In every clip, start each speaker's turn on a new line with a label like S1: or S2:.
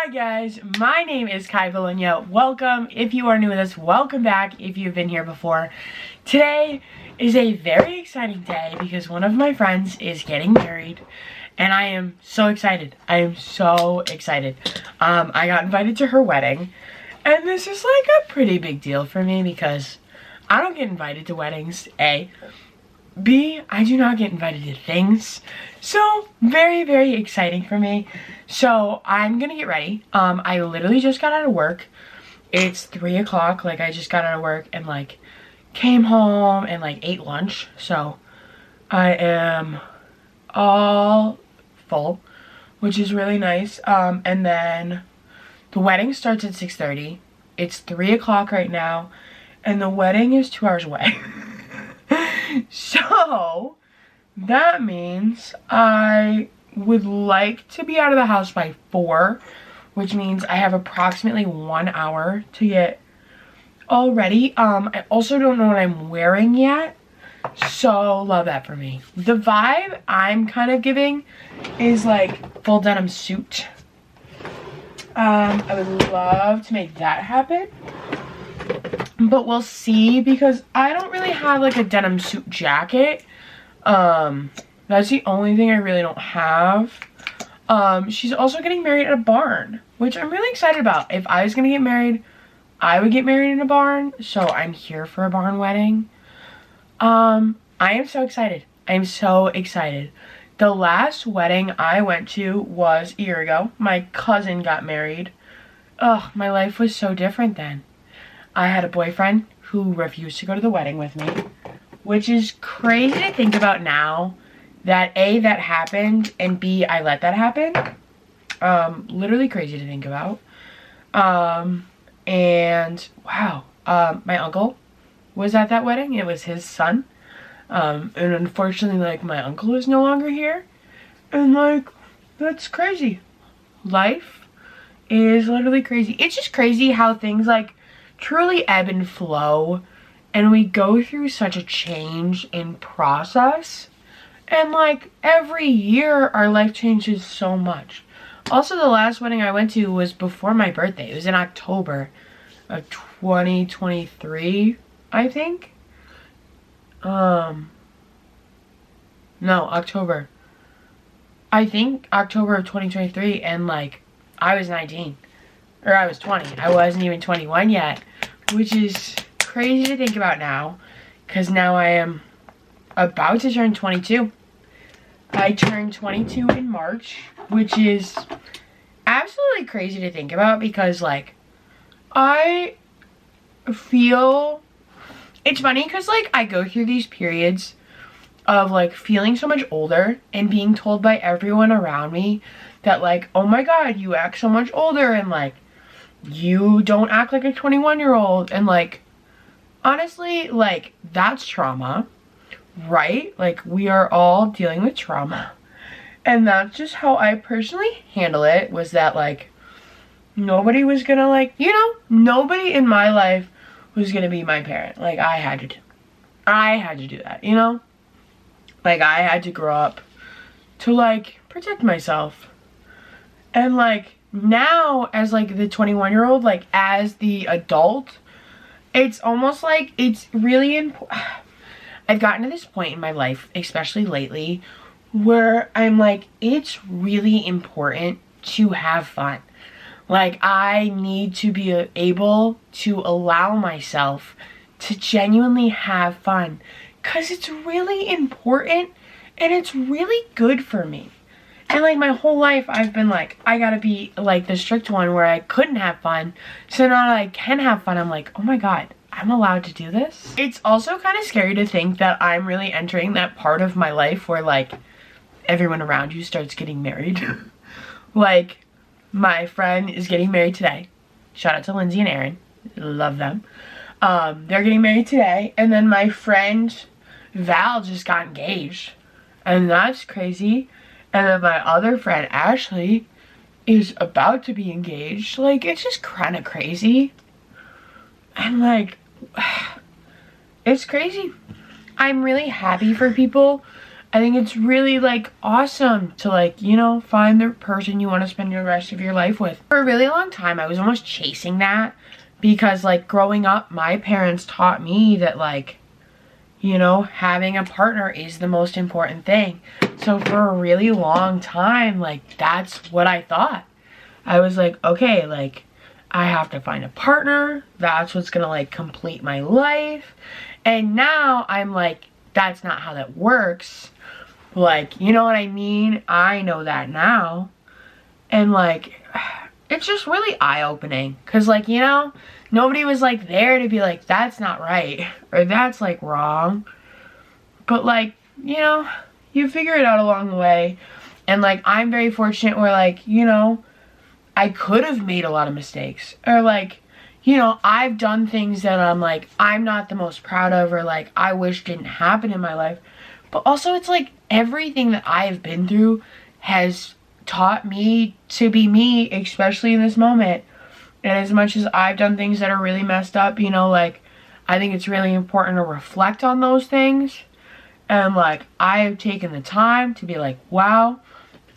S1: Hi guys, my name is Bologna. Welcome. If you are new with us, welcome back if you've been here before. Today is a very exciting day because one of my friends is getting married and I am so excited. I am so excited. I got invited to her wedding and this is like a pretty big deal for me because I don't get invited to weddings, A. B, I do not get invited to things. So, very, very exciting for me. So, I'm gonna get ready. I literally just got out of work. It's 3 o'clock, like I just got out of work and like came home and like ate lunch. So, I am all full, which is really nice. And then the wedding starts at 6:30. It's 3 o'clock right now and the wedding is 2 hours away. So, that means I would like to be out of the house by 4, which means I have approximately 1 hour to get all ready. I also don't know what I'm wearing yet, so love that for me. The vibe I'm kind of giving is like full denim suit. I would love to make that happen. But we'll see because I don't really have like a denim suit jacket. That's the only thing I really don't have. She's also getting married at a barn, which I'm really excited about. If I was gonna get married, I would get married in a barn. So I'm here for a barn wedding. I am so excited. I am so excited. The last wedding I went to was a year ago. My cousin got married. Ugh, my life was so different then. I had a boyfriend who refused to go to the wedding with me, which is crazy to think about now that A, that happened, and B, I let that happen. Literally crazy to think about. And wow, my uncle was at that wedding. It was his son. And unfortunately, like, my uncle is no longer here. And like, that's crazy. Life is literally crazy. It's just crazy how things like truly ebb and flow, and we go through such a change in process, and like every year our life changes so much. Also, the last wedding I went to was before my birthday. It was in October of 2023, I think. No, October. I think October of 2023, and like I was 19. Or I was 20. I wasn't even 21 yet, which is crazy to think about now, because now I am about to turn 22. I turned 22 in March, which is absolutely crazy to think about because, like, I feel, it's funny because, like, I go through these periods of, like, feeling so much older and being told by everyone around me that, like, oh my god, you act so much older, and, like, you don't act like a 21-year-old, and like, honestly, like, that's trauma, right? Like, we are all dealing with trauma, and that's just how I personally handle it, was that like, nobody was gonna, like, you know, nobody in my life was gonna be my parent. Like, I had to do that, you know? Like, I had to grow up to, like, protect myself. And like, now as like the 21-year-old, like as the adult, it's almost like it's really important. I've gotten to this point in my life, especially lately, where I'm like, it's really important to have fun. Like, I need to be able to allow myself to genuinely have fun, because it's really important and it's really good for me. And like, my whole life I've been like, I gotta be like the strict one where I couldn't have fun. So now that I can have fun, I'm like, oh my god, I'm allowed to do this? It's also kind of scary to think that I'm really entering that part of my life where like everyone around you starts getting married. Like, my friend is getting married today. Shout out to Lindsay and Aaron. Love them. They're getting married today. And then my friend Val just got engaged. And that's crazy. And then my other friend, Ashley, is about to be engaged. Like, it's just kind of crazy. And like, it's crazy. I'm really happy for people. I think it's really like awesome to like, you know, find the person you want to spend the rest of your life with. For a really long time, I was almost chasing that because like growing up, my parents taught me that like, you know, having a partner is the most important thing. So for a really long time, like that's what I thought. I was like, okay, like I have to find a partner. That's what's gonna like complete my life. And now I'm like, that's not how that works. Like, you know what I mean? I know that now. And like, it's just really eye-opening. Cause like, you know, nobody was like there to be like, that's not right. Or that's like wrong. But like, you know, you figure it out along the way. And like, I'm very fortunate where like, you know, I could have made a lot of mistakes. Or like, you know, I've done things that I'm like, I'm not the most proud of, or like, I wish didn't happen in my life. But also it's like, everything that I've been through has taught me to be me, especially in this moment. And as much as I've done things that are really messed up, you know, like, I think it's really important to reflect on those things. And like, I have taken the time to be like, wow,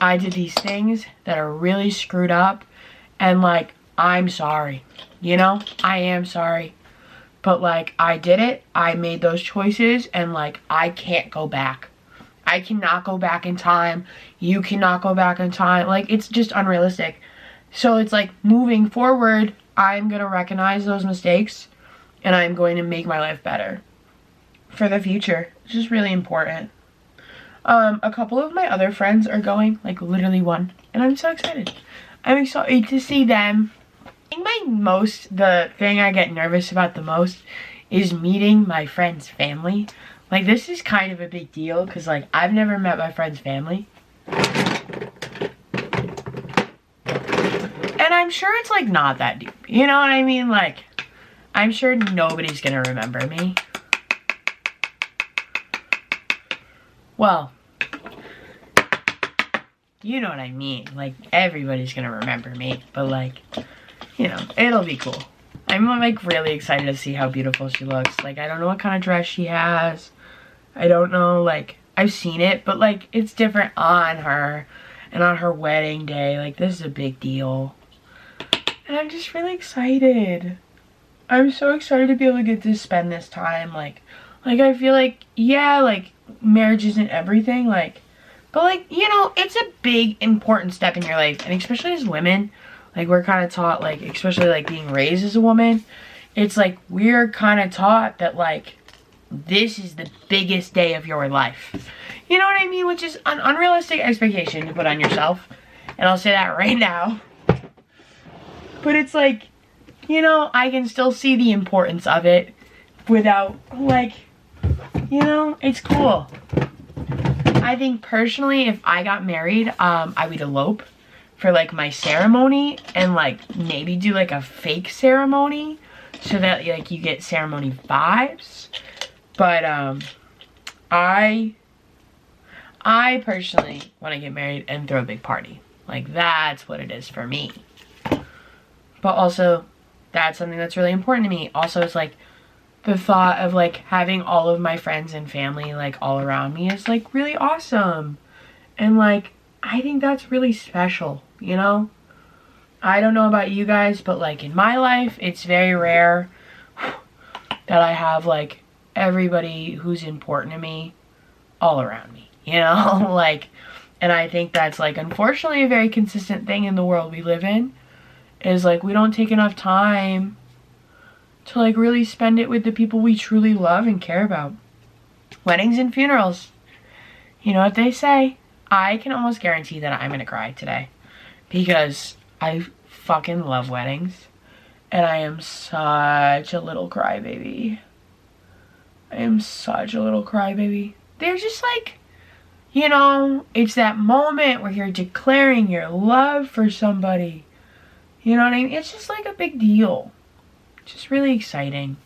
S1: I did these things that are really screwed up. And like, I'm sorry, you know, I am sorry. But like, I did it, I made those choices, and like, I can't go back. I cannot go back in time. You cannot go back in time. Like, it's just unrealistic. So it's like, moving forward, I'm gonna recognize those mistakes, and I'm going to make my life better for the future. It's just really important. A couple of my other friends are going, like literally one, and I'm so excited. I'm excited to see them. I think the thing I get nervous about the most is meeting my friend's family. Like, this is kind of a big deal because like, I've never met my friend's family. And I'm sure it's like not that deep. You know what I mean? Like, I'm sure nobody's gonna remember me. Well, you know what I mean. Like, everybody's gonna remember me. But like, you know, it'll be cool. I'm like really excited to see how beautiful she looks. Like, I don't know what kind of dress she has. I don't know, like, I've seen it, but like, it's different on her and on her wedding day. Like, this is a big deal. And I'm just really excited. I'm so excited to be able to get to spend this time. Like I feel like, yeah, like, marriage isn't everything, like, but like, you know, it's a big, important step in your life. And especially as women, like, we're kind of taught, like, especially like being raised as a woman, it's like, we're kind of taught that like, this is the biggest day of your life. You know what I mean? Which is an unrealistic expectation to put on yourself. And I'll say that right now. But it's like, you know, I can still see the importance of it without, like, you know, it's cool. I think personally, if I got married, I would elope for like my ceremony and like maybe do like a fake ceremony so that like you get ceremony vibes. But I personally want to get married and throw a big party. Like, that's what it is for me. But also, that's something that's really important to me. Also, it's like the thought of like having all of my friends and family like all around me is like really awesome. And like, I think that's really special, you know? I don't know about you guys, but like in my life, it's very rare that I have like everybody who's important to me all around me, you know? Like, and I think that's like unfortunately a very consistent thing in the world we live in, is like we don't take enough time to like really spend it with the people we truly love and care about. Weddings and funerals, you know what they say? I can almost guarantee that I'm gonna cry today because I fucking love weddings and I am such a little crybaby. I am such a little crybaby. They're just like, you know, it's that moment where you're declaring your love for somebody. You know what I mean? It's just like a big deal. It's just really exciting.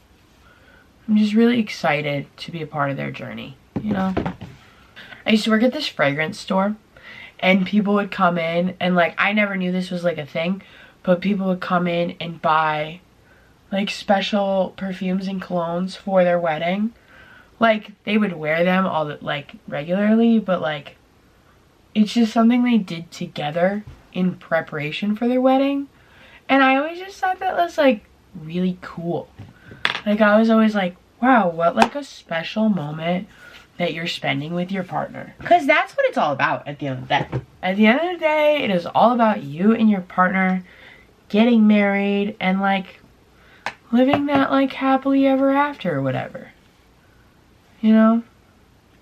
S1: I'm just really excited to be a part of their journey, you know? I used to work at this fragrance store and people would come in and like, I never knew this was like a thing, but people would come in and buy like special perfumes and colognes for their wedding. Like, they would wear them all the, like, regularly, but like, it's just something they did together in preparation for their wedding. And I always just thought that was like really cool. Like, I was always like, wow, what like a special moment that you're spending with your partner. Because that's what it's all about at the end of the day. At the end of the day, it is all about you and your partner getting married and like living that like happily ever after or whatever. You know?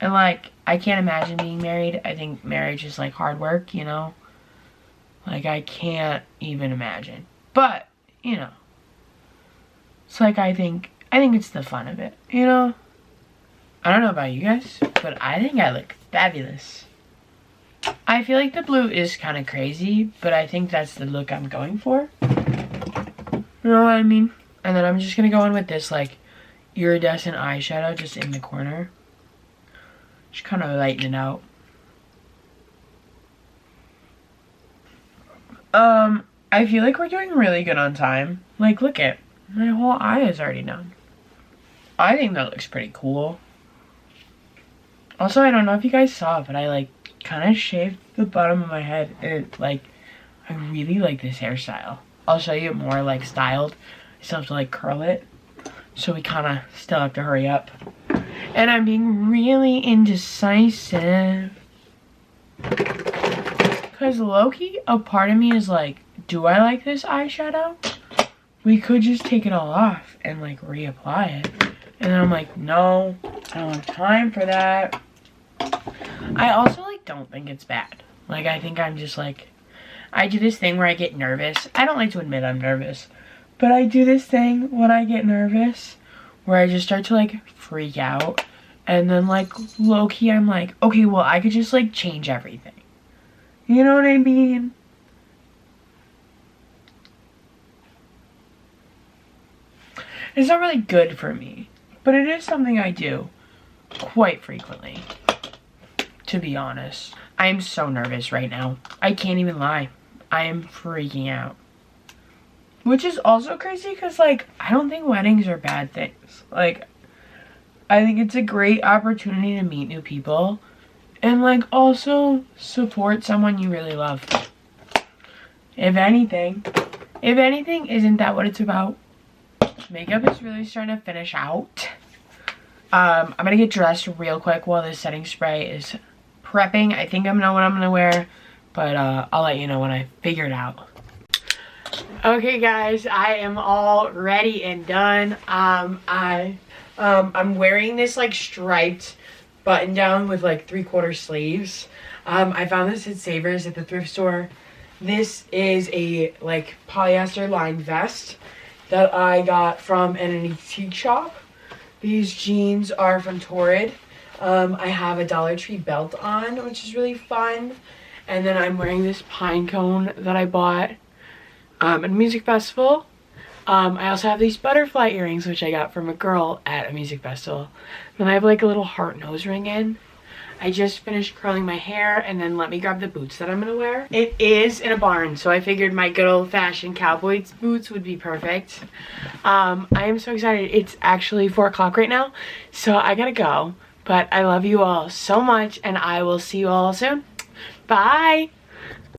S1: And like, I can't imagine being married. I think marriage is like hard work, you know? Like, I can't even imagine. But, you know, it's like, I think it's the fun of it, you know? I don't know about you guys, but I think I look fabulous. I feel like the blue is kind of crazy, but I think that's the look I'm going for. You know what I mean? And then I'm just gonna go in with this like iridescent eyeshadow just in the corner. Just kind of lighten it out. I feel like we're doing really good on time. Like, look at, my whole eye is already done. I think that looks pretty cool. Also, I don't know if you guys saw, but I like kind of shaved the bottom of my head. And like, I really like this hairstyle. I'll show you more like styled. I still have to like curl it. So we kind of still have to hurry up. And I'm being really indecisive. Because low-key, a part of me is like, do I like this eyeshadow? We could just take it all off and like reapply it. And then I'm like, no, I don't have time for that. I also like don't think it's bad. Like, I think I'm just like, I do this thing where I get nervous. I don't like to admit I'm nervous. But I do this thing when I get nervous where I just start to like freak out. And then like low-key I'm like, okay, well I could just like change everything. You know what I mean? It's not really good for me, but it is something I do quite frequently, to be honest. I am so nervous right now. I can't even lie. I am freaking out. Which is also crazy because, like, I don't think weddings are bad things. Like, I think it's a great opportunity to meet new people and, like, also support someone you really love. If anything, isn't that what it's about? Makeup is really starting to finish out. I'm gonna get dressed real quick while this setting spray is prepping. I think I know what I'm gonna wear, but I'll let you know when I figure it out. Okay guys, I am all ready and done. I'm wearing this like striped button down with like 3/4 sleeves. I found this at Savers at the thrift store. This is a like polyester lined vest that I got from an antique shop. These jeans are from Torrid. I have a Dollar Tree belt on, which is really fun. And then I'm wearing this pine cone that I bought at a music festival. I also have these butterfly earrings, which I got from a girl at a music festival. Then I have like a little heart nose ring in. I just finished curling my hair, and then let me grab the boots that I'm gonna wear. It is in a barn, so I figured my good old-fashioned cowboy boots would be perfect. I am so excited. It's actually 4 o'clock right now, so I gotta go. But I love you all so much, and I will see you all soon. Bye!